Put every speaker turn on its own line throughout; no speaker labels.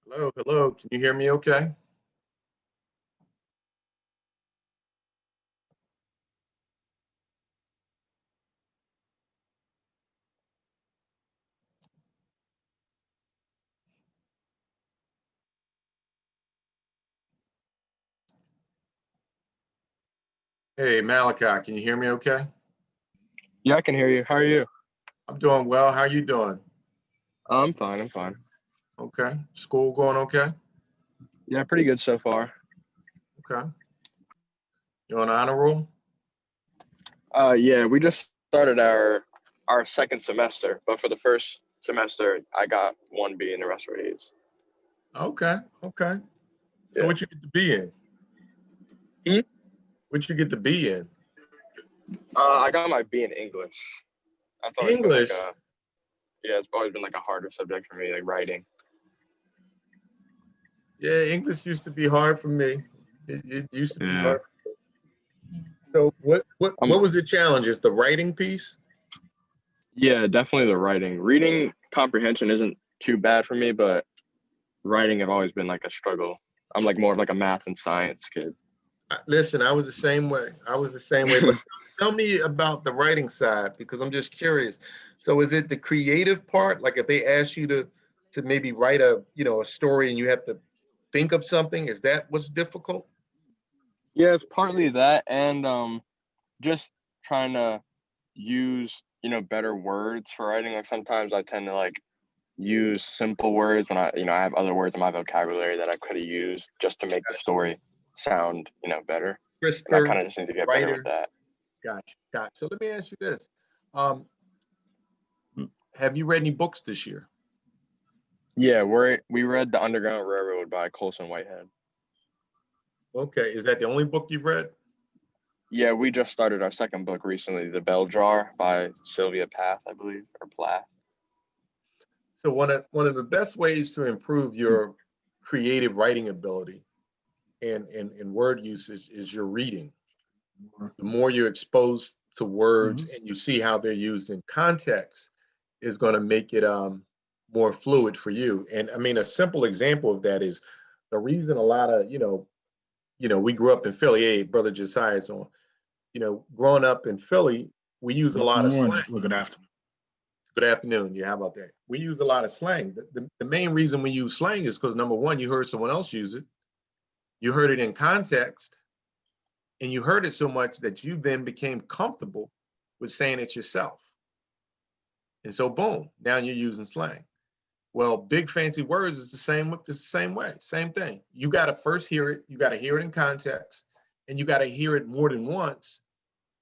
Hello, hello. Can you hear me okay? Hey, Malachi, can you hear me okay?
Yeah, I can hear you. How are you?
I'm doing well. How you doing?
I'm fine. I'm fine.
Okay. School going okay?
Yeah, pretty good so far.
Okay. You on honor roll?
Yeah, we just started our second semester, but for the first semester, I got 1B and the rest were A's.
Okay. Okay. So
Yeah.
what you get to be in?
Hmm?
What you get to be in?
I got my B in English. That's always been like
English.
a yeah, it's always been like a harder subject for me, like writing.
Yeah, English used to be hard for me. It used to be
Yeah.
hard. So what
Um.
was the challenge? Is the writing piece?
Yeah, definitely the writing. Reading comprehension isn't too bad for me, but writing have always been like a struggle. I'm like more of like a math and science kid.
Listen, I was the same way. I was the same way. But tell me about the writing side because I'm just curious. So is it the creative part? Like if they ask you to maybe write a story and you have to think of something, is that what's difficult?
Yeah, it's partly that and just trying to use, better words for writing. Like sometimes I tend to like use simple words when I have other words in my vocabulary that I could have used just to make the story sound, better. And I kind
Crisper,
of just need to get better with
writer.
that.
Gotcha. Gotcha. So let me ask you this. Um, have you read any books this year?
Yeah, we read The Underground Railroad by Colson Whitehead.
Okay. Is that the only book you've read?
Yeah, we just started our second book recently, The Bell Jar by Sylvia Plath, I believe, or Plath.
So one of the best ways to improve your creative writing ability and word usage is your reading. The more you're exposed to words and you see how they're used in context is going to make it more fluid for you. And I mean, a simple example of that is the reason a lot of, we grew up in Philly, hey, brother Josiah's on, growing up in Philly, we use a lot
Good
of slang.
morning. Well, good afternoon.
Good afternoon. Yeah, how about that? We use a lot of slang. The main reason we use slang is because number one, you heard someone else use it. You heard it in context and you heard it so much that you then became comfortable with saying it yourself. And so boom, now you're using slang. Well, big fancy words is the same way, same thing. You got to first hear it, you got to hear it in context, and you got to hear it more than once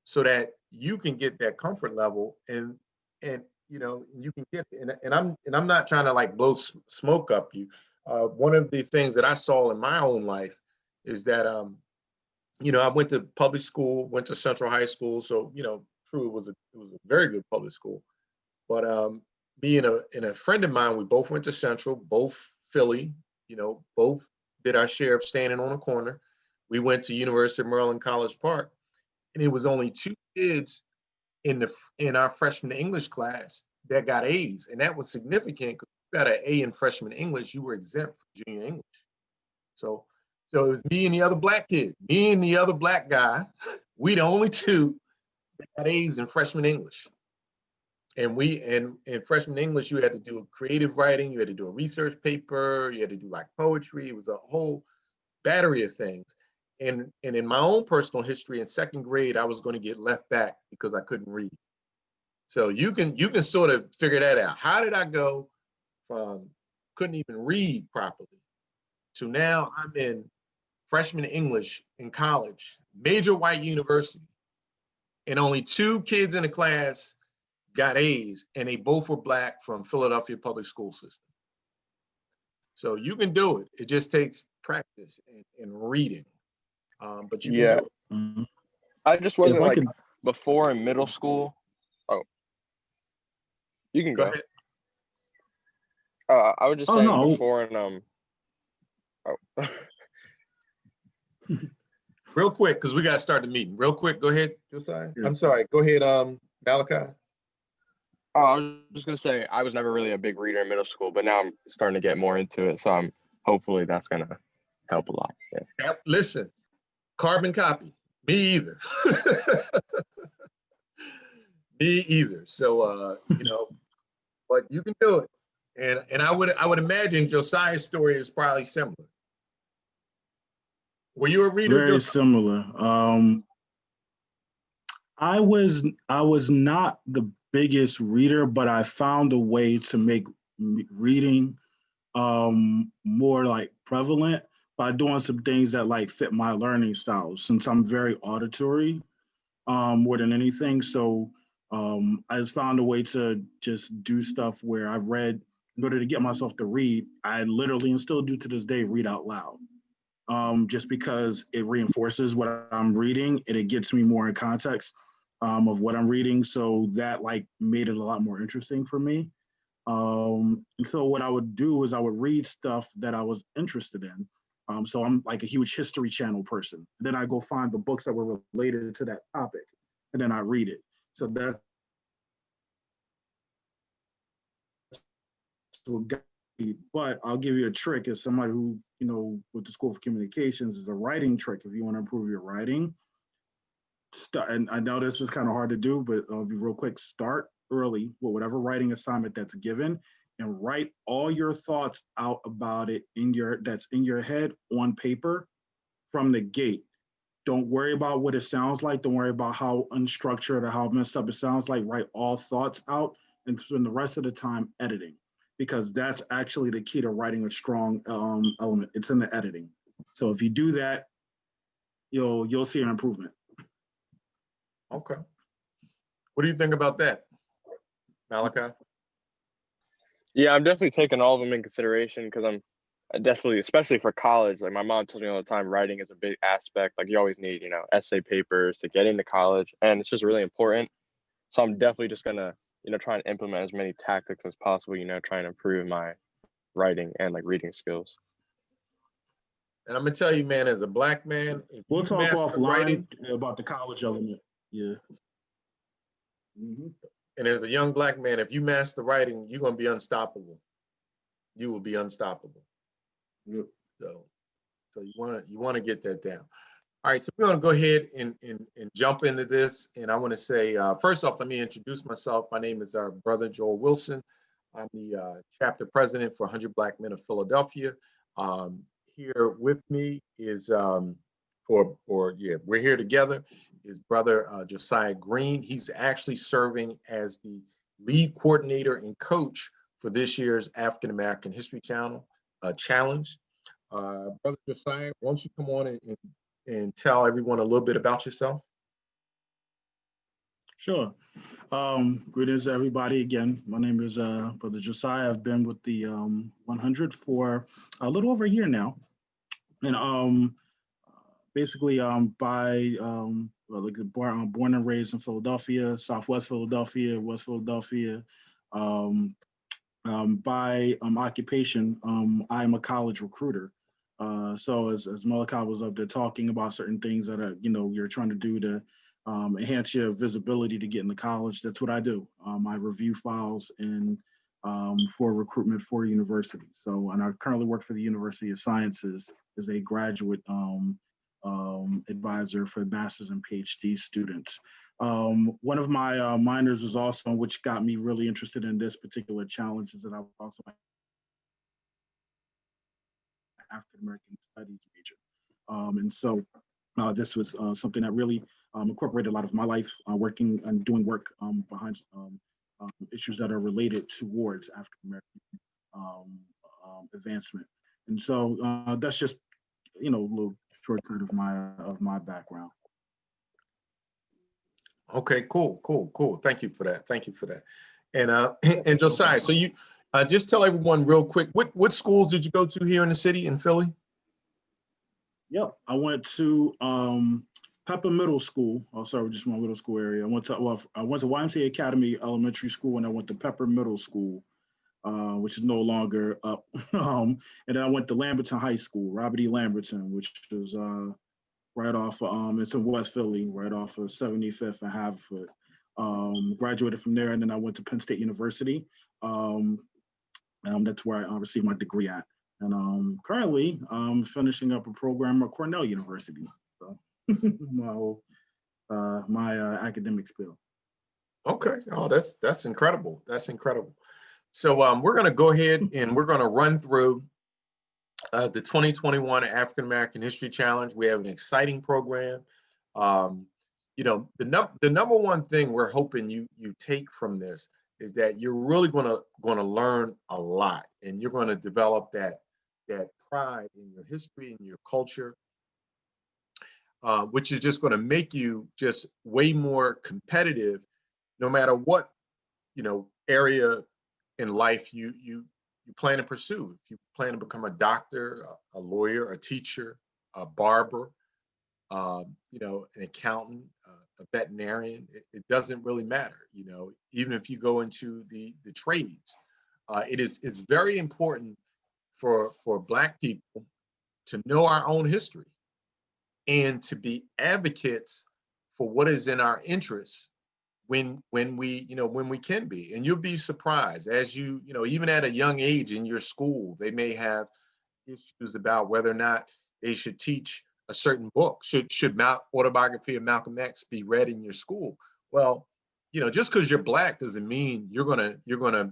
so that you can get that comfort level and you can get it. And I'm not trying to like blow smoke up you. One of the things that I saw in my own life is that I went to public school, went to Central High School, so true, it was a very good public school. But being a friend of mine, we both went to Central, both Philly, both did our share of standing on a corner. We went to University of Maryland College Park, and it was only two kids in our freshman English class that got A's, and that was significant because you got an A in freshman English, you were exempt from junior English. So so it was me and the other black kid, me and the other black guy. We the only two that got A's in freshman English. And we and in freshman English, you had to do a creative writing, you had to do a research paper, you had to do like poetry. It was a whole battery of things. And in my own personal history in second grade, I was going to get left back because I couldn't read. So you can sort of figure that out. How did I go from couldn't even read properly to now I'm in freshman English in college, major white university, and only two kids in the class got A's, and they both were black from Philadelphia public school system. So you can do it. It just takes practice and reading, but you can do
Yeah,
it.
Mhm.
I just
If
wasn't
I
like
could,
before in middle school. Oh, you can
Go
go.
ahead.
I was just
oh
saying
no,
before and oh,
Real quick, because we got to start the meeting. Real quick, go ahead, Josiah.
yeah.
I'm sorry. Go ahead, Malachi.
I was just gonna say I was never really a big reader in middle school, but now I'm starting to get more into it. So I'm hopefully that's gonna help a lot. Yeah.
Yep, listen, carbon copy. Me either. Me either. So but you can do it. And I would imagine Josiah's story is probably similar. Were you a reader,
Very
Josiah?
similar. I was not the biggest reader, but I found a way to make reading more like prevalent by doing some things that like fit my learning style. Since I'm very auditory, more than anything, so I just found a way to just do stuff where I've read in order to get myself to read. I literally and still do to this day read out loud. Just because it reinforces what I'm reading and it gets me more in context of what I'm reading. So that like made it a lot more interesting for me. And so what I would do is I would read stuff that I was interested in. So I'm like a huge History Channel person. Then I go find the books that were related to that topic, and then I read it. So that's what got me. But I'll give you a trick as somebody who, with the School of Communications is a writing trick. If you want to improve your writing, start, and I know this is kind of hard to do, but I'll be real quick. Start early with whatever writing assignment that's given and write all your thoughts out about it that's in your head on paper from the gate. Don't worry about what it sounds like. Don't worry about how unstructured or how messed up it sounds like. Write all thoughts out and spend the rest of the time editing, because that's actually the key to writing a strong element. It's in the editing. So if you do that, you'll see an improvement.
Okay. What do you think about that, Malachi?
Yeah, I'm definitely taking all of them in consideration because I definitely, especially for college, like my mom tells me all the time, writing is a big aspect. Like you always need, essay papers to get into college, and it's just really important. So I'm definitely just gonna, try and implement as many tactics as possible, try and improve my writing and like reading skills.
And I'm gonna tell you, man, as a black man, if
We'll
you
talk
master
offline
writing,
about the college element. Yeah. Mm-hmm.
and as a young black man, if you master writing, you're gonna be unstoppable. You will be unstoppable.
Yep.
So you wanna get that down. All right, so we're gonna go ahead and jump into this. And I want to say, first off, let me introduce myself. My name is our brother Joel Wilson. I'm the chapter president for 100 Black Men of Philadelphia. Here with me is, we're here together, is brother Josiah Green. He's actually serving as the lead coordinator and coach for this year's African American History Challenge. Brother Josiah, why don't you come on and tell everyone a little bit about yourself?
Sure. Greetings, everybody. Again, my name is Brother Josiah. I've been with the 100 for a little over a year now, and basically, born and raised in Philadelphia, Southwest Philadelphia, West Philadelphia. By occupation, I'm a college recruiter. So as Malachi was up there talking about certain things that you're trying to do to enhance your visibility to get into college, that's what I do. I review files and for recruitment for universities. So, and I currently work for the University of Sciences as a graduate advisor for masters and PhD students. One of my minors is also, which got me really interested in this particular challenge, is that I was also an African American Studies major. And so this was something that really incorporated a lot of my life working and doing work behind issues that are related towards African American advancement. And so that's just, a little short side of my background.
Okay, cool. Thank you for that. And Josiah, so you just tell everyone real quick, what schools did you go to here in the city in Philly?
Yep, I went to Pepper Middle School. I'll start with just my middle school area. I went to YMCA Academy Elementary School, and I went to Pepper Middle School, which is no longer up. And then I went to Lamberton High School, Robert E. Lamberton, which is right off. It's in West Philly, right off of 75th and Haverford. Graduated from there, and then I went to Penn State University. That's where I received my degree at. And currently, I'm finishing up a program at Cornell University. So my academic spill.
Okay. Oh, that's incredible. That's incredible. So we're going to go ahead and we're going to run through the 2021 African American History Challenge. We have an exciting program. Um, the number one thing we're hoping you take from this is that you're really going to learn a lot, and you're going to develop that pride in your history and your culture, which is just going to make you just way more competitive, no matter what area in life you plan to pursue. If you plan to become a doctor, a lawyer, a teacher, a barber, an accountant, a veterinarian, it doesn't really matter. Even if you go into the trades, it's very important for Black people to know our own history and to be advocates for what is in our interests when we can be. And you'll be surprised as even at a young age in your school, they may have issues about whether or not they should teach a certain book. Should Autobiography of Malcolm X be read in your school? Well, just because you're Black doesn't mean you're gonna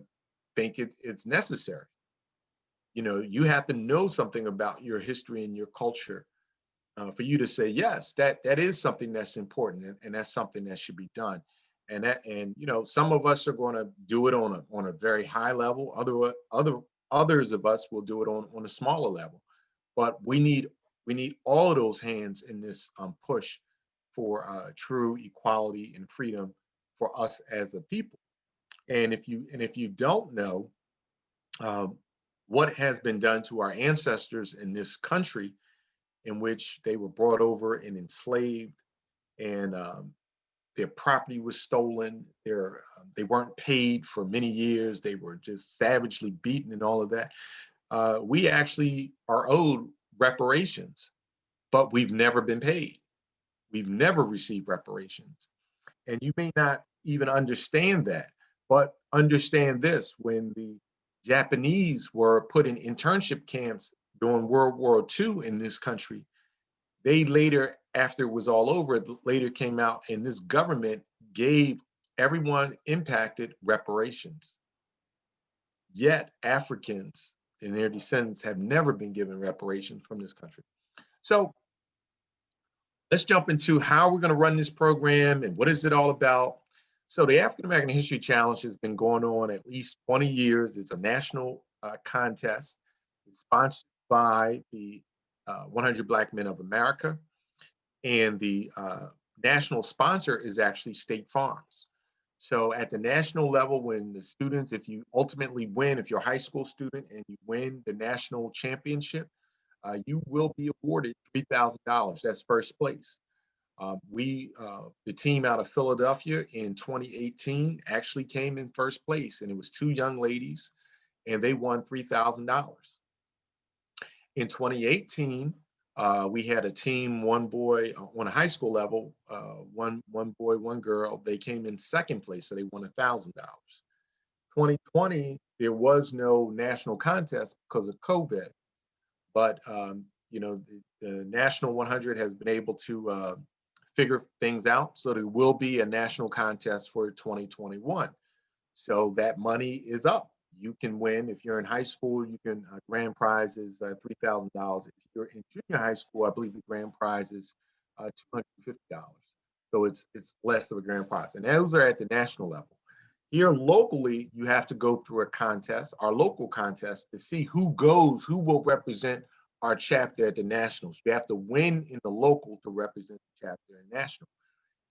think it's necessary. You have to know something about your history and your culture for you to say yes, that is something that's important, and that's something that should be done. And some of us are going to do it on a very high level. Others of us will do it on a smaller level. But we need all of those hands in this push for true equality and freedom for us as a people. And if you don't know um, what has been done to our ancestors in this country, in which they were brought over and enslaved, and their property was stolen. They weren't paid for many years. They were just savagely beaten and all of that. We actually are owed reparations, but we've never been paid. We've never received reparations. And you may not even understand that, but understand this: when the Japanese were put in internship camps during World War II in this country, they later, after it was all over, later came out and this government gave everyone impacted reparations. Yet Africans and their descendants have never been given reparations from this country. So let's jump into how we're going to run this program and what is it all about. So the African American History Challenge has been going on at least 20 years. It's a national contest. It's sponsored by the 100 Black Men of America. And the national sponsor is actually State Farms. So at the national level, when the students, if you ultimately win, if you're a high school student and you win the national championship, you will be awarded $3,000. That's first place. The team out of Philadelphia in 2018 actually came in first place, and it was two young ladies, and they won $3,000. In 2018, we had a team, one boy on a high school level, one boy, one girl. They came in second place, so they won $1,000. 2020, there was no national contest because of COVID, but the National 100 has been able to figure things out, so there will be a national contest for 2021. So that money is up. You can win. If you're in high school, you can grand prize is $3,000. If you're in junior high school, I believe the grand prize is $250. So it's less of a grand prize, and those are at the national level. Here locally, you have to go through a contest, our local contest, to see who will represent our chapter at the nationals. You have to win in the local to represent the chapter in national.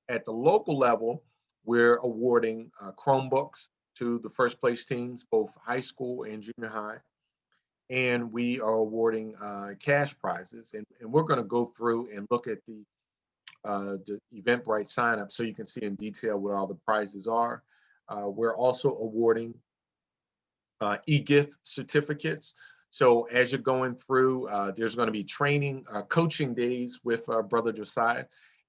At the local level, we're awarding Chromebooks to the first place teams, both high school and junior high. And we are awarding cash prizes. And we're going to go through and look at the Eventbrite sign up so you can see in detail what all the prizes are. We're also awarding e-gift certificates. So as you're going through, there's going to be training, coaching days with Brother Josiah.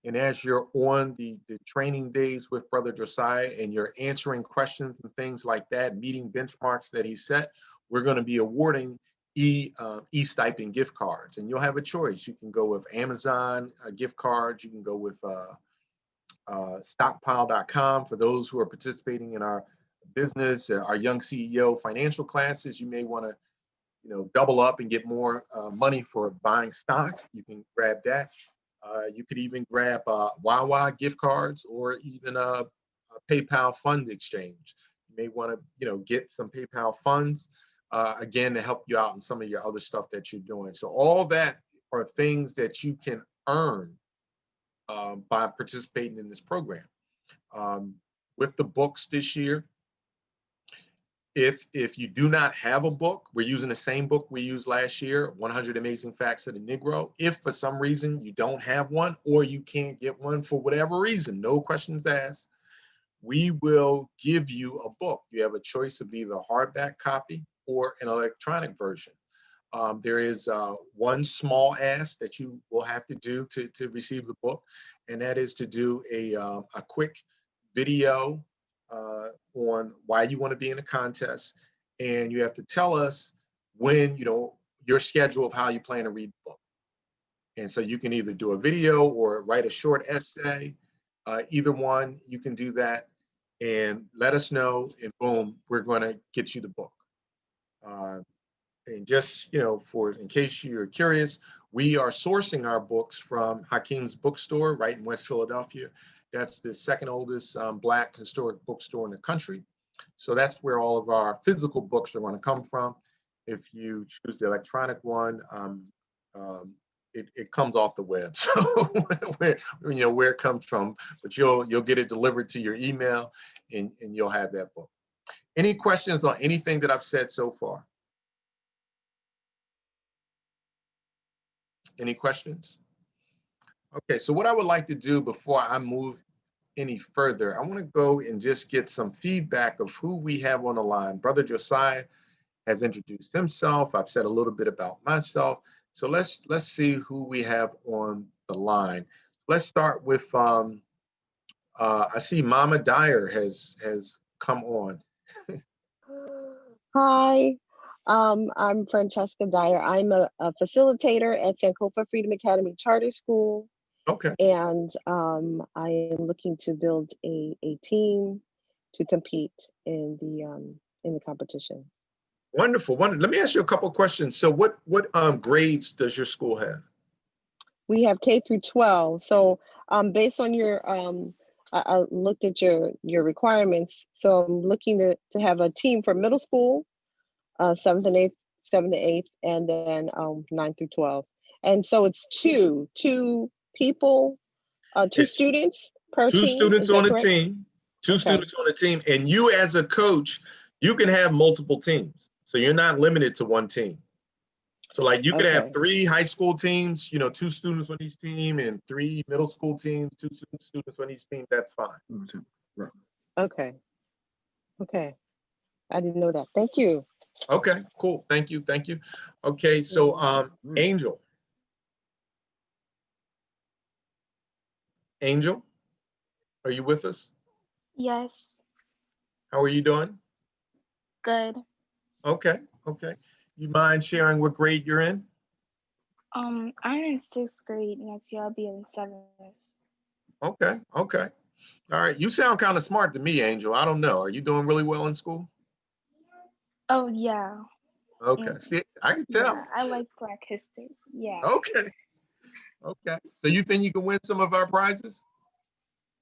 And as you're on the training days with Brother Josiah and you're answering questions and things like that, meeting benchmarks that he set, we're going to be awarding e-stipend gift cards, and you'll have a choice. You can go with Amazon gift cards. You can go with stockpile.com for those who are participating in our business, our young CEO financial classes. You may want to, double up and get more money for buying stock. You can grab that. You could even grab Wawa gift cards, or even a PayPal fund exchange. You may want to, get some PayPal funds, again, to help you out in some of your other stuff that you're doing. So all that are things that you can earn by participating in this program. With the books this year, if you do not have a book, we're using the same book we used last year, 100 Amazing Facts of the Negro. If for some reason you don't have one, or you can't get one for whatever reason, no questions asked, we will give you a book. You have a choice of either a hardback copy or an electronic version. There is one small ask that you will have to do to receive the book, and that is to do a quick video on why you want to be in a contest, and you have to tell us when, your schedule of how you plan to read the book. And so you can either do a video or write a short essay. Either one, you can do that, and let us know, and boom, we're going to get you the book. And just, in case you're curious, we are sourcing our books from Hakeem's Bookstore right in West Philadelphia. That's the second oldest Black historic bookstore in the country. So that's where all of our physical books are going to come from. If you choose the electronic one, it comes off the web. So where it comes from, but you'll get it delivered to your email, and you'll have that book. Any questions on anything that I've said so far? Any questions? Okay, so what I would like to do before I move any further, I want to go and just get some feedback of who we have on the line. Brother Josiah has introduced himself. I've said a little bit about myself. So let's see who we have on the line. Let's start with I see Mama Dyer has come on.
Hi, I'm Francesca Dyer. I'm a facilitator at Sankofa Freedom Academy Charter School.
Okay.
And I am looking to build a team to compete in the competition.
Wonderful. Let me ask you a couple of questions. So what grades does your school have?
We have K through 12. So based on your, I looked at your requirements. So I'm looking to have a team for middle school, 7th and 8th, and then 9 through 12. And so it's two people, two students per team.
Two students on a team. Two students on a team, and you as a coach, you can have multiple teams. So you're not limited to one team. So like you could have 3 high school teams, 2 students on each team, and 3 middle school teams, 2 students on each team. That's fine.
Okay. I didn't know that. Thank you.
Okay, cool. Thank you. Okay, so Angel, are you with us?
Yes.
How are you doing?
Good.
Okay. You mind sharing what grade you're in?
I'm in 6th grade. Next year I'll be in 7th.
Okay. All right. You sound kind of smart to me, Angel. I don't know. Are you doing really well in school?
Oh yeah.
Okay. See, I can tell.
Yeah, I like Black history. Yeah.
Okay. So you think you can win some of our prizes?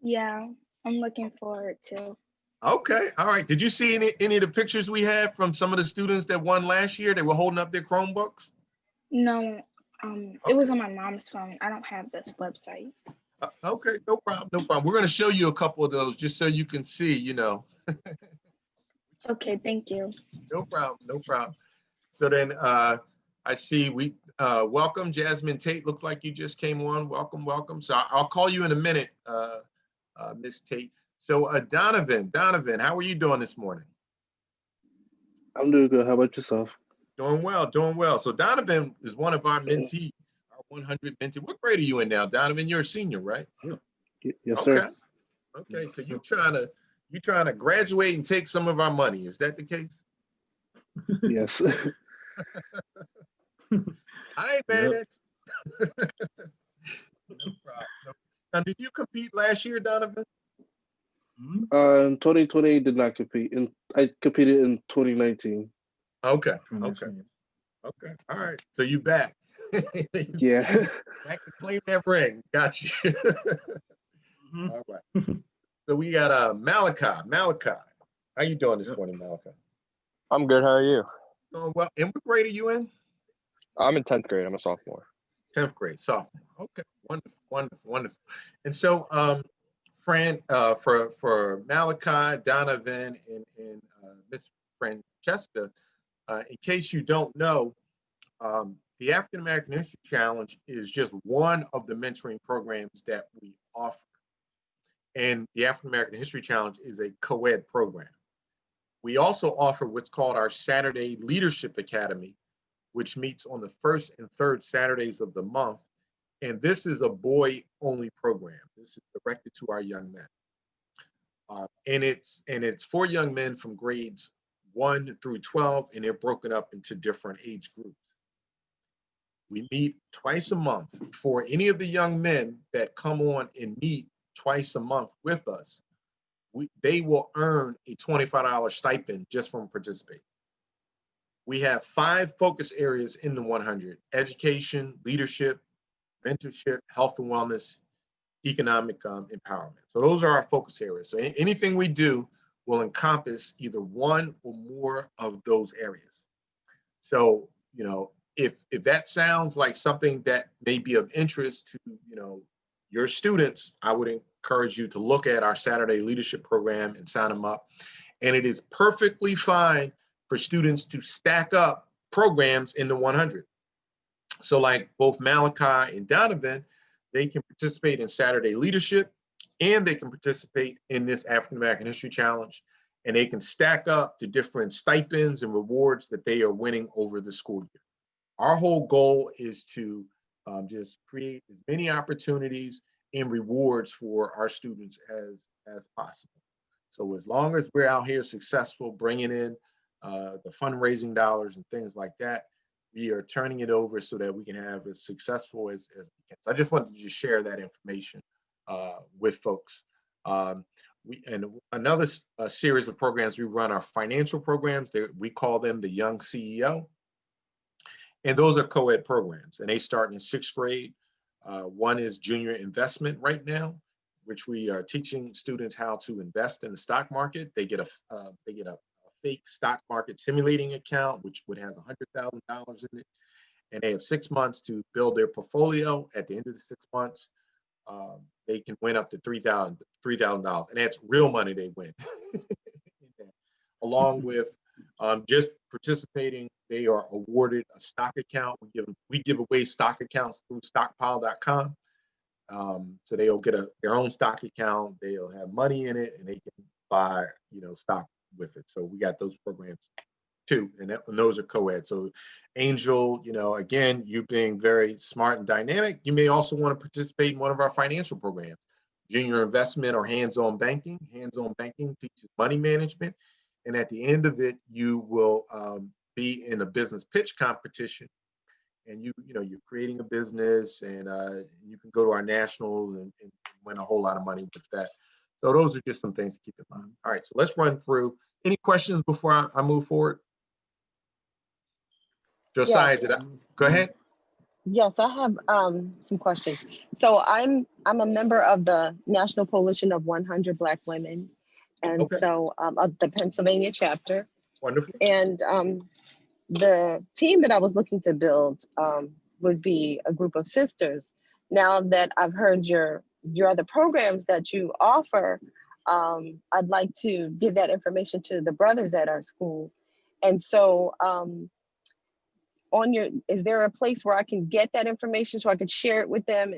Yeah, I'm looking forward to.
Okay. All right. Did you see any of the pictures we had from some of the students that won last year? They were holding up their Chromebooks?
No, it was on my mom's phone. I don't have this website.
Okay, no problem. We're going to show you a couple of those just so you can see,
Okay, thank you.
No problem. So then I see we welcome Jasmine Tate. Looks like you just came on. Welcome. So I'll call you in a minute, Miss Tate. So Donovan, how are you doing this morning?
I'm doing good. How about yourself?
Doing well. So Donovan is one of our mentees, our 100 mentee. What grade are you in now, Donovan? You're a senior, right?
Yes, sir.
Okay. So you're trying to graduate and take some of our money. Is that the case?
Yes.
I ain't mad
Yep.
at you. No problem. No. Now, did you compete last year, Donovan?
Mhm.
In 2020, did not compete, and I competed in 2019.
Okay.
For next
Okay.
year.
Okay. All right. So you back.
Yeah.
Back to claim that ring. Got you.
Mhm.
All right. So we got Malachi. Malachi, how you doing this
Yep.
morning, Malachi?
I'm good. How are you?
Oh well. And what grade are you in?
I'm in 10th grade. I'm a sophomore.
10th grade, sophomore. Okay. Wonderful. Wonderful. Wonderful. And so, Fran, for Malachi, Donovan, and Miss Francesca, in case you don't know, the African American History Challenge is just one of the mentoring programs that we offer. And the African American History Challenge is a co-ed program. We also offer what's called our Saturday Leadership Academy, which meets on the first and third Saturdays of the month. And this is a boy-only program. This is directed to our young men. And it's for young men from grades 1 through 12, and they're broken up into different age groups. We meet twice a month. For any of the young men that come on and meet twice a month with us, they will earn a $25 stipend just from participating. We have 5 focus areas in the 100: education, leadership, mentorship, health and wellness, economic empowerment. So those are our focus areas. So anything we do will encompass either one or more of those areas. So, if that sounds like something that may be of interest to, your students, I would encourage you to look at our Saturday leadership program and sign them up. And it is perfectly fine for students to stack up programs in the 100. So like both Malachi and Donovan, they can participate in Saturday leadership and they can participate in this African American History Challenge, and they can stack up the different stipends and rewards that they are winning over the school year. Our whole goal is to just create as many opportunities and rewards for our students as possible. So as long as we're out here successful bringing in the fundraising dollars and things like that, we are turning it over so that we can have as successful as we can. So I just wanted to just share that information with folks. And another series of programs we run are financial programs. We call them the Young CEO. And those are co-ed programs, and they start in 6th grade. One is junior investment right now, which we are teaching students how to invest in the stock market. They get a fake stock market simulating account, which would have $100,000 in it, and they have 6 months to build their portfolio. At the end of the 6 months, they can win up to $3,000, and that's real money they win. Along with just participating, they are awarded a stock account. We give away stock accounts through stockpile.com. So they'll get their own stock account. They'll have money in it, and they can buy stock with it. So we got those programs too, and those are co-ed. So Angel, again, you being very smart and dynamic, you may also want to participate in one of our financial programs, junior investment or hands-on banking. Hands-on banking teaches money management. And at the end of it, you will be in a business pitch competition, and you're creating a business, and you can go to our nationals and win a whole lot of money with that. So those are just some things to keep in mind. All right, so let's run through. Any questions before I move forward? Josiah, go ahead?
Yes, I have some questions. So I'm a member of the National Coalition of 100 Black Women, and
Okay.
so of the Pennsylvania chapter.
Wonderful.
And the team that I was looking to build would be a group of sisters. Now that I've heard your other programs that you offer, I'd like to give that information to the brothers at our school. And so is there a place where I can get that information so I could share it with them?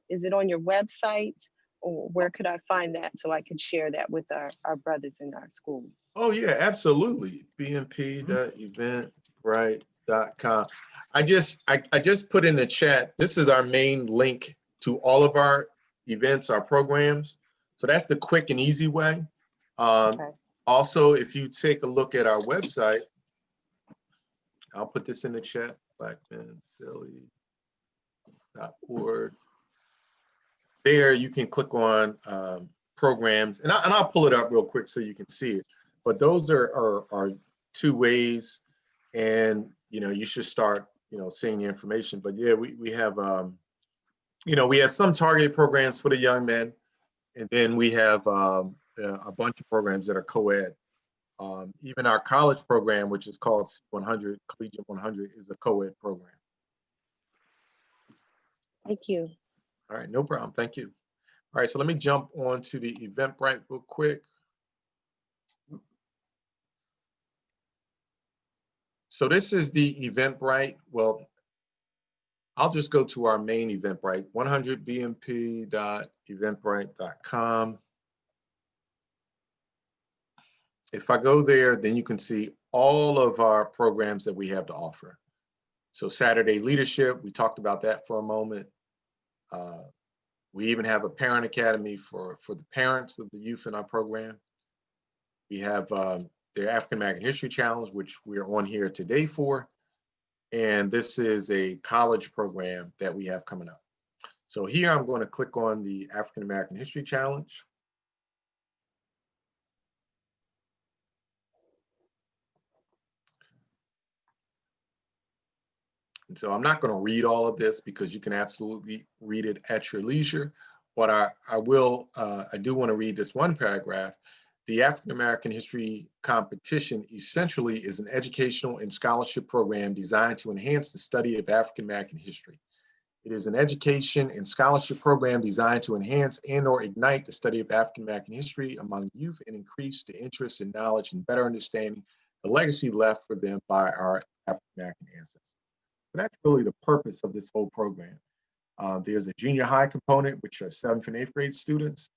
Is it on your website, or where could I find that so I could share that with our brothers in our school?
Oh yeah, absolutely. bnp.eventbrite.com. I just put in the chat, this is our main link to all of our events, our programs. So that's the quick and easy way.
Okay.
Also, if you take a look at our website, I'll put this in the chat, blackmenphilly.org. There you can click on programs, and I'll pull it up real quick so you can see it. But those are 2 ways, and you should start seeing the information. But yeah, we have we have some targeted programs for the young men, and then we have a bunch of programs that are co-ed. Even our college program, which is called C100, Collegiate 100, is a co-ed program.
Thank you.
All right, no problem. Thank you. All right, so let me jump on to the Eventbrite real quick. So this is the Eventbrite. Well, I'll just go to our main Eventbrite, 100bmp.eventbrite.com. If I go there, then you can see all of our programs that we have to offer. So Saturday Leadership, we talked about that for a moment. We even have a parent academy for the parents of the youth in our program. We have the African American History Challenge, which we're on here today for. And this is a college program that we have coming up. So here I'm going to click on the African American History Challenge. And so I'm not going to read all of this because you can absolutely read it at your leisure. But I do want to read this one paragraph. The African American History Competition essentially is an educational and scholarship program designed to enhance the study of African American history. It is an education and scholarship program designed to enhance and/or ignite the study of African American history among youth and increase the interest in knowledge and better understanding the legacy left for them by our African American ancestors. So that's really the purpose of this whole program. There's a junior high component, which are 7th and 8th grade students,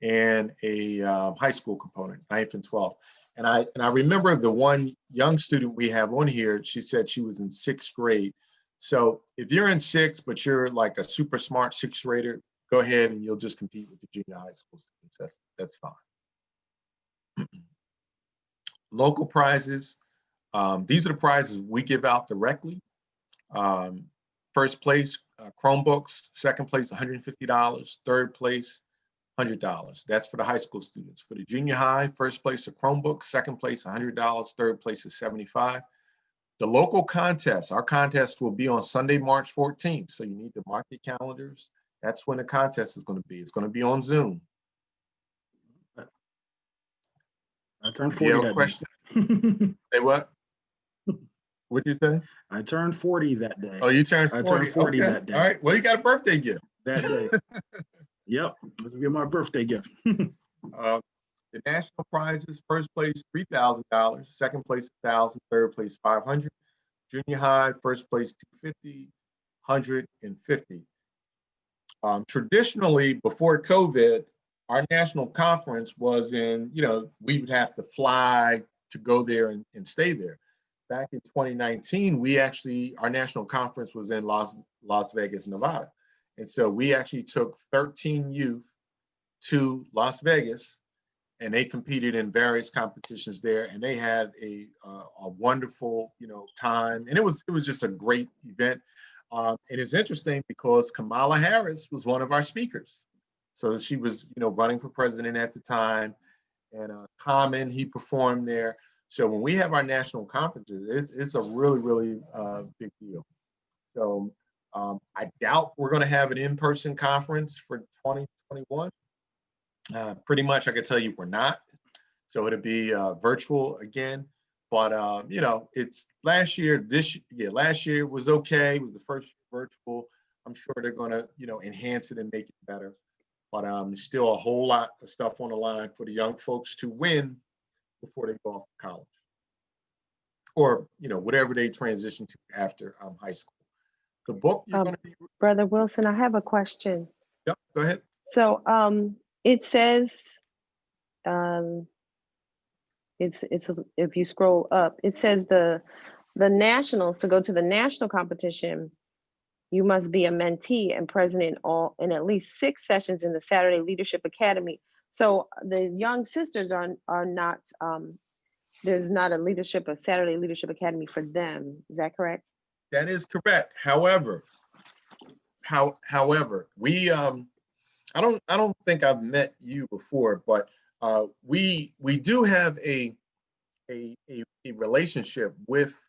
and a high school component, 9th and 12th. And I remember the one young student we have on here, she said she was in 6th grade. So if you're in 6th, but you're like a super smart 6th grader, go ahead and you'll just compete with the junior high school students. That's fine. Local prizes. These are the prizes we give out directly. First place, Chromebooks. Second place, $150. Third place, $100. That's for the high school students. For the junior high, first place, a Chromebook. Second place, $100. Third place is $75. The local contest, our contest will be on Sunday, March 14th. So you need to mark your calendars. That's when the contest is going to be. It's going to be on Zoom.
I turned 40
Do you have a
that
question?
day.
Say what? What'd you say?
I turned 40 that day.
Oh, you turned 40.
I turned 40
okay.
that day.
All right. Well, you got a birthday gift.
That day. Yep. This will be my birthday gift.
The national prizes, first place, $3,000. Second place, $1,000. Third place, $500. Junior high, first place, $250. $150. Traditionally, before COVID, our national conference was in, we would have to fly to go there and stay there. Back in 2019, our national conference was in Las Vegas, Nevada. And so we actually took 13 youth to Las Vegas, and they competed in various competitions there, and they had a wonderful, time. And it was just a great event. And it's interesting because Kamala Harris was one of our speakers. So she was, running for president at the time, and Common, he performed there. So when we have our national conferences, it's a really, really big deal. So I doubt we're going to have an in-person conference for 2021. Pretty much, I can tell you we're not. So it'll be virtual again. But it's last year was okay. It was the first virtual. I'm sure they're going to, enhance it and make it better. But there's still a whole lot of stuff on the line for the young folks to win before they go off to college, or whatever they transition to after high school. The book you're going to be.
Brother Wilson, I have a question.
Yep, go ahead.
So it says it's if you scroll up, it says the nationals, to go to the national competition, you must be a mentee and present in at least 6 sessions in the Saturday Leadership Academy. So the young sisters are not there's not a Saturday Leadership Academy for them. Is that correct?
That is correct. However, we I don't think I've met you before, but we do have a relationship with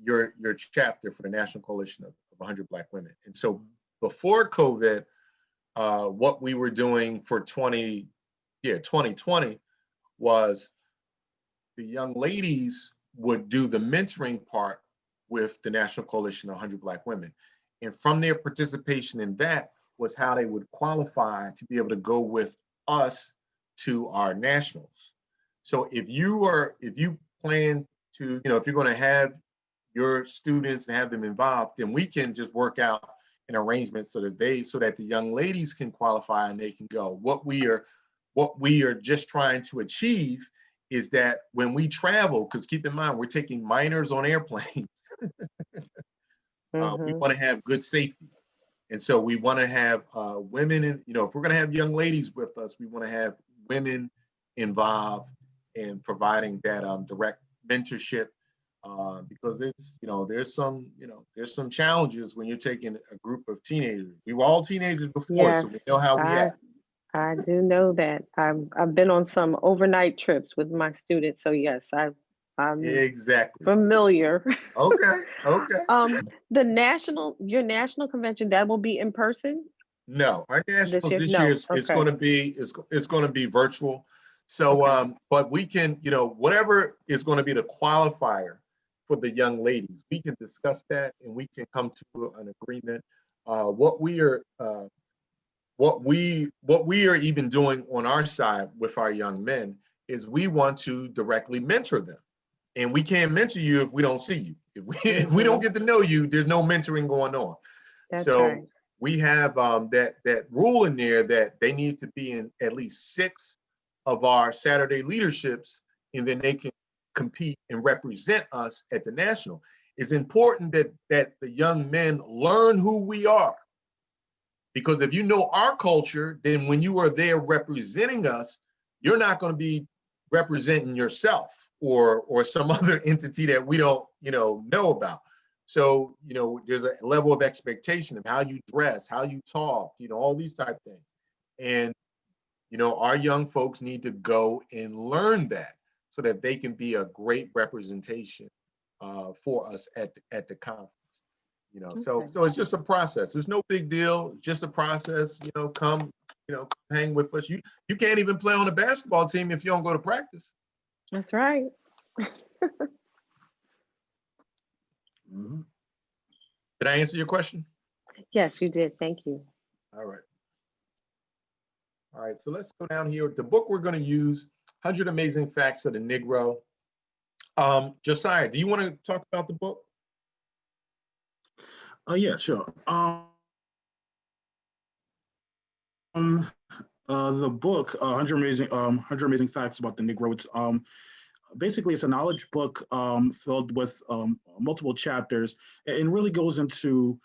your chapter for the National Coalition of 100 Black Women. And so before COVID, what we were doing for 2020 was the young ladies would do the mentoring part with the National Coalition of 100 Black Women. And from their participation in that was how they would qualify to be able to go with us to our nationals. So if you plan to, if you're going to have your students and have them involved, then we can just work out an arrangement so that the young ladies can qualify and they can go. What we are just trying to achieve is that when we travel, because keep in mind, we're taking minors on airplanes, we want to have good safety. And so we want to have women, and if we're going to have young ladies with us, we want to have women involved in providing that direct mentorship, because it's, there's some challenges when you're taking a group of teenagers. We were all teenagers before,
Yes,
so we know how we act.
I do know that. I've been on some overnight trips with my students, so yes, I'm
Exactly
familiar.
Okay.
Your national convention, that will be in person
No, our
this
nationals
year?
this
No,
year is
okay.
going to be it's going to be virtual. So,
Okay.
but we can, whatever is going to be the qualifier for the young ladies, we can discuss that and we can come to an agreement. What we are even doing on our side with our young men is we want to directly mentor them, and we can't mentor you if we don't see you. If we don't get to know you, there's no mentoring going on.
That's
So
right.
we have that rule in there that they need to be in at least 6 of our Saturday leaderships, and then they can compete and represent us at the national. It's important that the young men learn who we are, because if you know our culture, then when you are there representing us, you're not going to be representing yourself or some other entity that we don't know about. So there's a level of expectation of how you dress, how you talk, all these type of things. And our young folks need to go and learn that so that they can be a great representation for us at the conference.
Okay.
So it's just a process. It's no big deal. It's just a process. Come, hang with us. You can't even play on a basketball team if you don't go to practice.
That's right.
Did I answer your question?
Yes, you did. Thank you.
All right. All right, so let's go down here. The book we're going to use, 100 Amazing Facts of the Negro. Josiah, do you want to talk about the book?
Yeah, sure. The book, 100 Amazing Facts About the Negro. It's basically it's a knowledge book filled with multiple chapters, and really goes into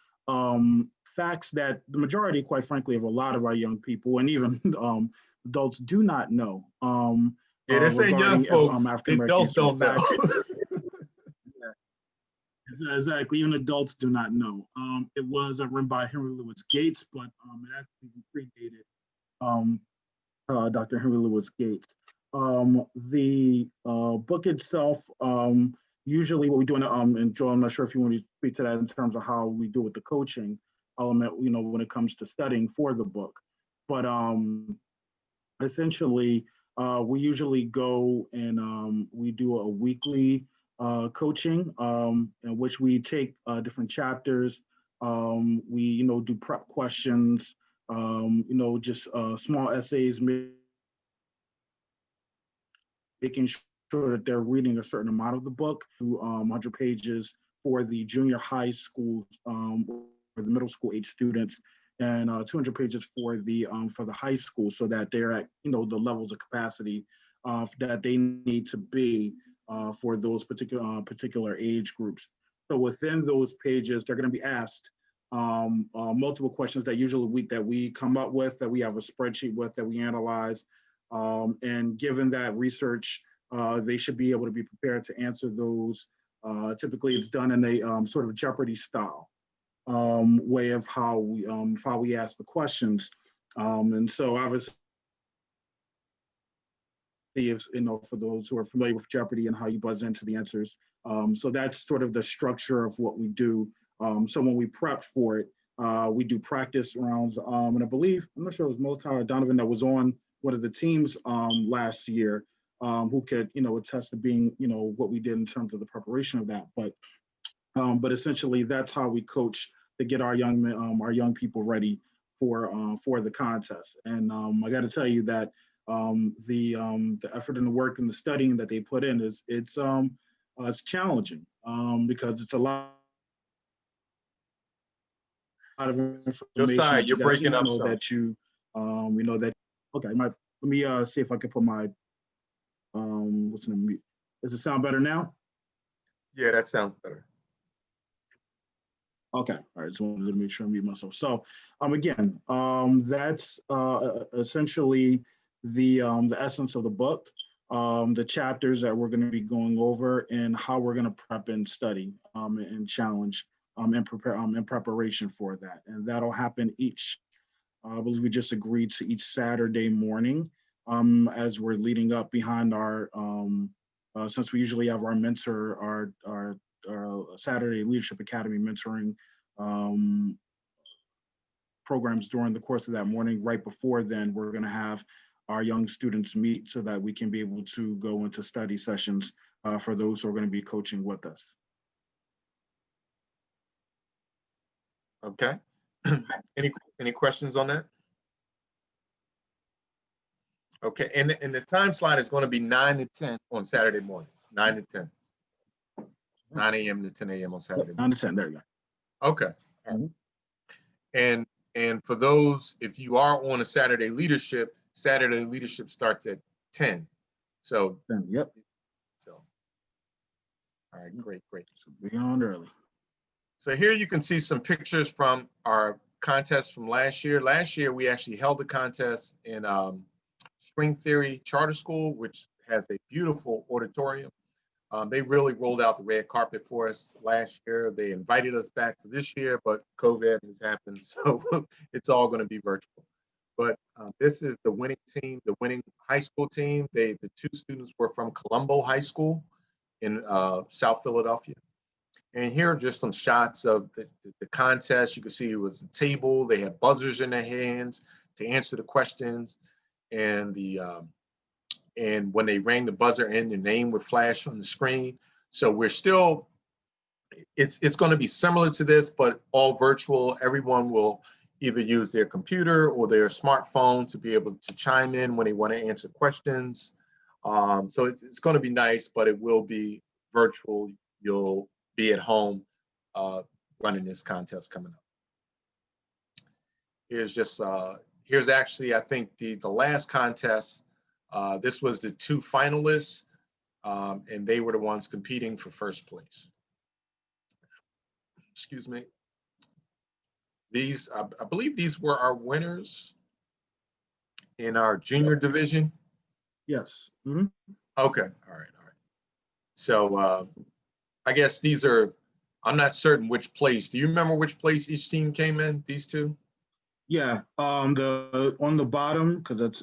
facts that the majority, quite frankly, of a lot of our young people and even adults do not know.
Yeah, they're saying young folks. Adults don't know.
Exactly. Even adults do not know. It was written by Henry Louis Gates, but it actually predated Dr. Henry Louis Gates. The book itself, usually what we do and Joel, I'm not sure if you want to speak to that in terms of how we do with the coaching element, when it comes to studying for the book. But essentially, we usually go and we do a weekly coaching in which we take different chapters. We, do prep questions, just small essays, making sure that they're reading a certain amount of the book, 100 pages for the junior high school or the middle school age students, and 200 pages for the high school, so that they're at the levels of capacity that they need to be for those particular age groups. So within those pages, they're going to be asked multiple questions that we come up with, that we have a spreadsheet with, that we analyze. And given that research they should be able to be prepared to answer those. Typically, it's done in a sort of Jeopardy style way of how we ask the questions. And so obviously, if, for those who are familiar with Jeopardy and how you buzz into the answers. So that's sort of the structure of what we do. So when we prep for it, we do practice rounds. And I believe, I'm not sure it was Motar or Donovan that was on one of the teams last year, who could, attest to being, what we did in terms of the preparation of that. But essentially, that's how we coach to get our young people ready for the contest. And I got to tell you that the effort and the work and the studying that they put in it's challenging because it's a lot of information.
Josiah, you're breaking up some.
That that. Okay, let me see if I can put my what's in the mute. Does it sound better now?
Yeah, that sounds better.
Okay, all right, so I wanted to make sure I mute myself. So again, that's essentially the essence of the book, the chapters that we're going to be going over and how we're going to prep and study and challenge and prepare in preparation for that. And that'll happen I believe we just agreed to each Saturday morning as we're leading up behind our, since we usually have our mentor, our Saturday Leadership Academy mentoring programs during the course of that morning. Right before then, we're going to have our young students meet so that we can be able to go into study sessions for those who are going to be coaching with us.
Okay. Any questions on that? Okay, and the time slot is going to be 9 to 10 on Saturday mornings, 9 to 10. 9 a.m. to 10 a.m. on Saturday.
9 to 10, there you go.
Okay. All right. And for those, if you are on a Saturday leadership starts at 10. So,
yep.
So, all right, great.
So beyond early.
So here you can see some pictures from our contest from last year. Last year, we actually held the contest in String Theory Charter School, which has a beautiful auditorium. They really rolled out the red carpet for us last year. They invited us back for this year, but COVID has happened, so it's all going to be virtual. But this is the winning team, the winning high school team. The two students were from Colombo High School in South Philadelphia. And here are just some shots of the contest. You can see it was a table. They had buzzers in their hands to answer the questions. And and when they rang the buzzer in, their name would flash on the screen. So we're still, it's going to be similar to this, but all virtual. Everyone will either use their computer or their smartphone to be able to chime in when they want to answer questions. So it's going to be nice, but it will be virtual. You'll be at home running this contest coming up. Here's actually, I think, the last contest. This was the two finalists, and they were the ones competing for first place. Excuse me. These, I believe these were our winners in our junior division.
Yes. Mm-hmm.
Okay, all right. So I guess these are, I'm not certain which place. Do you remember which place each team came in, these two?
Yeah, on the bottom, because it's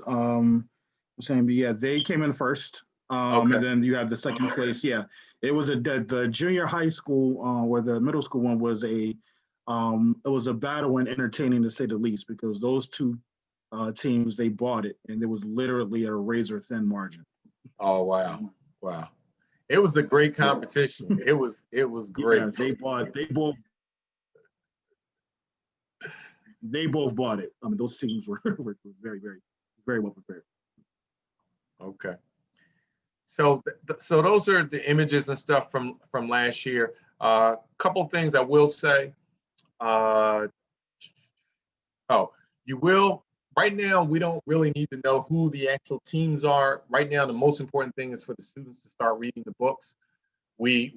saying, yeah, they came in first.
Okay.
And then you have the second place. Yeah, it was the junior high school or the middle school one was it was a battle and entertaining to say the least, because those two teams, they bought it and it was literally a razor thin margin.
Oh wow. It was a great competition. It was great.
Yeah, they both bought it. I mean, those teams were very, very, very well prepared.
Okay. So those are the images and stuff from last year. Couple things I will say. You will. Right now, we don't really need to know who the actual teams are. Right now, the most important thing is for the students to start reading the books. We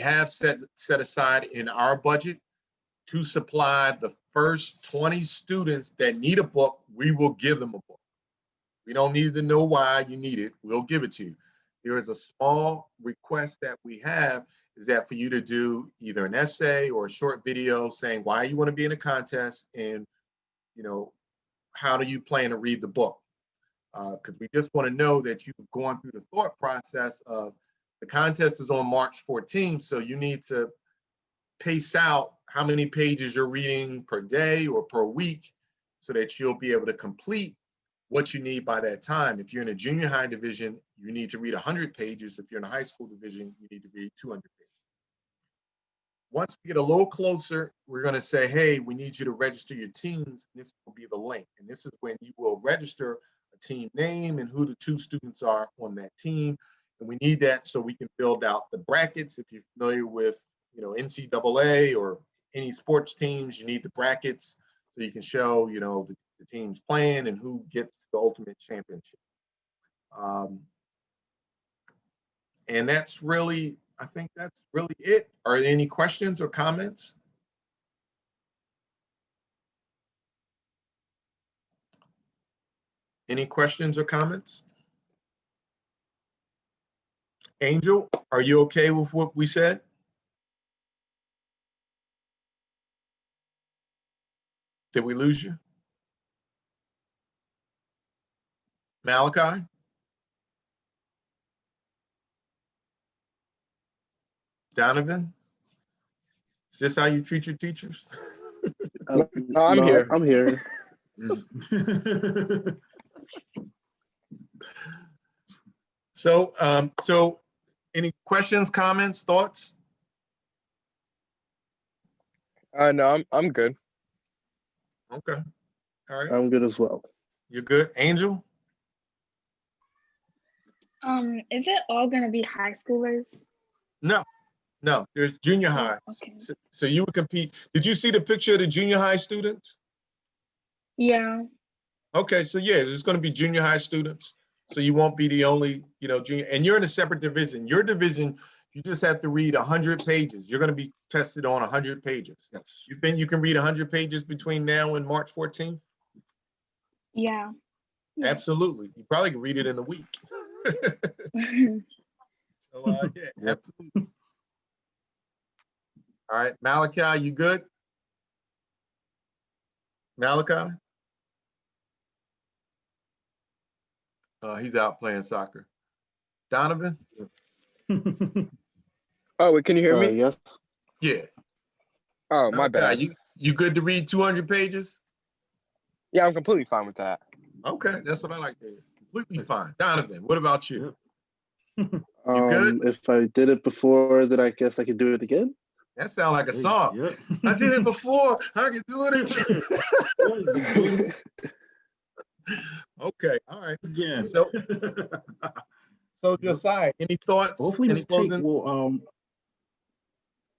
have set aside in our budget to supply the first 20 students that need a book. We will give them a book. We don't need to know why you need it. We'll give it to you. there is a small request that we have, is that for you to do either an essay or a short video saying why you want to be in a contest, and how do you plan to read the book? Because we just want to know that you've gone through the thought process of the contest is on March 14th, so you need to pace out how many pages you're reading per day or per week so that you'll be able to complete what you need by that time. If you're in a junior high division, you need to read 100 pages. If you're in a high school division, you need to read 200 pages. Once we get a little closer, we're going to say, hey, we need you to register your teams. This will be the link. And this is when you will register a team name and who the 2 students are on that team. And we need that so we can build out the brackets. If you're familiar with, NCAA or any sports teams, you need the brackets so you can show, the teams playing and who gets the ultimate championship. And that's really, I think that's really it. Are there any questions or comments? Any questions or comments? Angel, are you okay with what we said? Did we lose you? Malachi? Donovan? Is this how you treat your teachers?
No, I'm here.
I'm here.
So any questions, comments, thoughts?
No, I'm good.
Okay. All right.
I'm good as well.
You're good. Angel?
Is it all gonna be high schoolers?
No, there's junior high.
Okay.
So you would compete. Did you see the picture of the junior high students?
Yeah.
Okay, so yeah, there's going to be junior high students. So you won't be the only, junior, and you're in a separate division. Your division, you just have to read 100 pages. You're going to be tested on 100 pages.
Yes.
You can read 100 pages between now and March 14th?
Yeah. Yeah.
Absolutely. You probably can read it in a week. So yeah, absolutely. All right, Malachi, you good? Malachi? He's out playing soccer. Donovan?
Oh, wait, can you hear me?
Yes.
Yeah.
Oh, my bad.
Malachi, you good to read 200 pages?
Yeah, I'm completely fine with that.
Okay, that's what I like to hear. Completely fine. Donovan, what about you? You good?
If I did it before, then I guess I could do it again.
That sounds like a song.
Yep.
I did it before. I can do it again. Okay. All right.
Yeah.
So Josiah, any thoughts?
Hopefully,
Any
Miss Tate
closing?
will.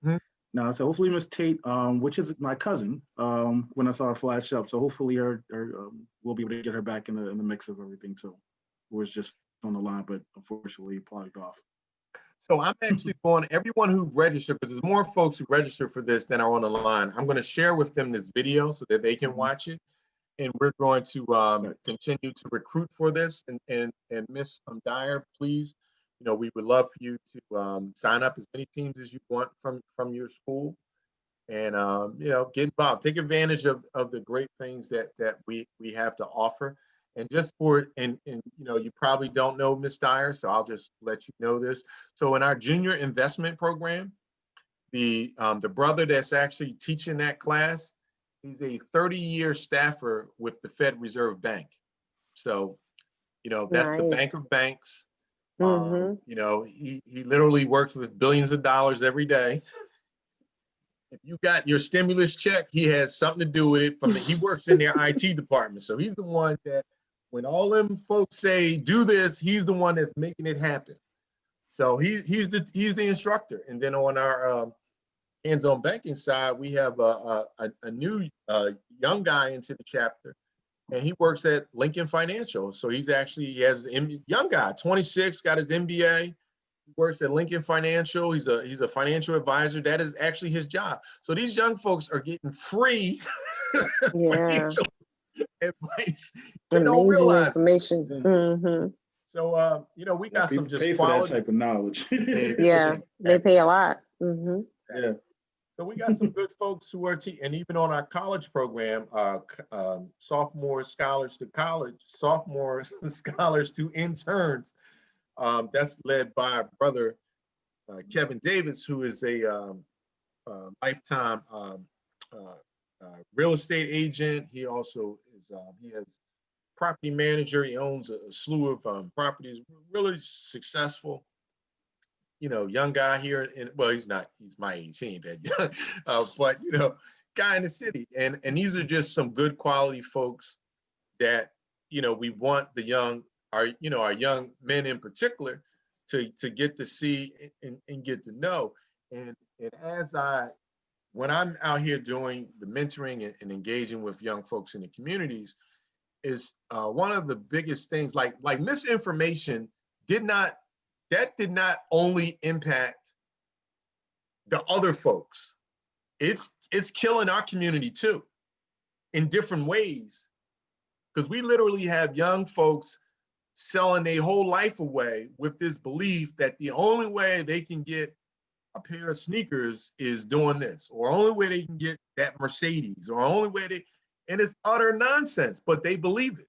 Hmm?
No, so hopefully Miss Tate, which is my cousin, when I saw her flash up, so hopefully we'll be able to get her back in the mix of everything. So it was just on the line, but unfortunately plugged off.
So I'm actually going, everyone who registered, because there's more folks who registered for this than are on the line. I'm going to share with them this video so that they can watch it. And we're going to continue to recruit for this. And Ms. Dyer, please, we would love for you to sign up as many teams as you want from your school. And, get involved. Take advantage of the great things that we have to offer. And just and you probably don't know Ms. Dyer, so I'll just let you know this. So in our junior investment program, the brother that's actually teaching that class, he's a 30-year staffer with the Fed Reserve Bank. So, that's the bank of banks. He literally works with billions of dollars every day. If you got your stimulus check, he has something to do with it. He works in their IT department. So he's the one that, when all them folks say do this, he's the one that's making it happen. So he's the instructor. And then on our hands-on banking side, we have a new young guy into the chapter, and he works at Lincoln Financial. So he has young guy, 26, got his MBA. He works at Lincoln Financial. He's a financial advisor. That is actually his job. So these young folks are getting free financial advice. They don't realize
information.
So, we
Yeah,
got some
people
just
pay for that
quality.
type of knowledge.
Yeah, they pay a lot.
Yeah.
So we got some good folks who are and even on our college program, sophomore scholars to college, sophomore scholars to interns. That's led by our brother Kevin Davis, who is a lifetime real estate agent. He also is he has property manager. He owns a slew of properties. Really successful. Young guy here, and well, he's my age, he ain't that young, but guy in the city, and these are just some good quality folks that we want our young men in particular to get to see and get to know, and when I'm out here doing the mentoring and engaging with young folks in the communities, is one of the biggest things, like misinformation did not only impact the other folks. It's killing our community too, in different ways, because we literally have young folks selling their whole life away with this belief that the only way they can get a pair of sneakers is doing this, or only way they can get that Mercedes, or only way and it's utter nonsense, but they believe it.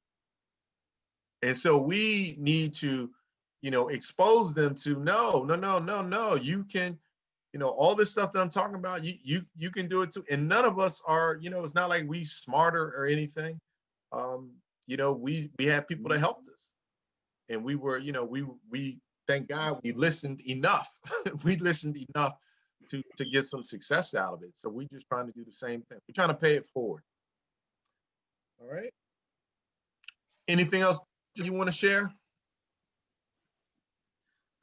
And so we need to, expose them to no, you can, all this stuff that I'm talking about, you can do it too. And none of us are, it's not like we smarter or anything. We had people that helped us, and we were, we thank God we listened enough. We listened enough to get some success out of it. So we just trying to do the same thing. We're trying to pay it forward. All right. Anything else you want to share?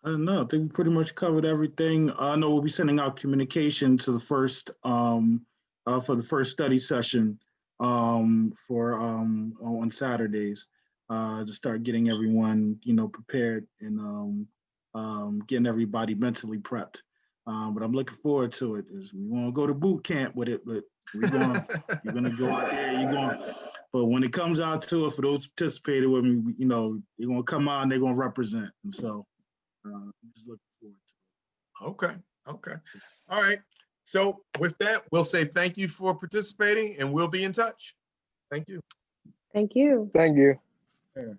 I don't know. I think we pretty much covered everything. I know we'll be sending out communication to the first for the first study session for on Saturdays to start getting everyone prepared and getting everybody mentally prepped. But I'm looking forward to it. We want to go to boot camp with it, but you're gonna go out there. But when it comes out to it, for those participating with me, they're gonna come out and they're gonna represent. And so. I'm just looking forward to it.
Okay. All right. So with that, we'll say thank you for participating, and we'll be in touch. Thank you.
Thank you.
Thank you.
Yeah.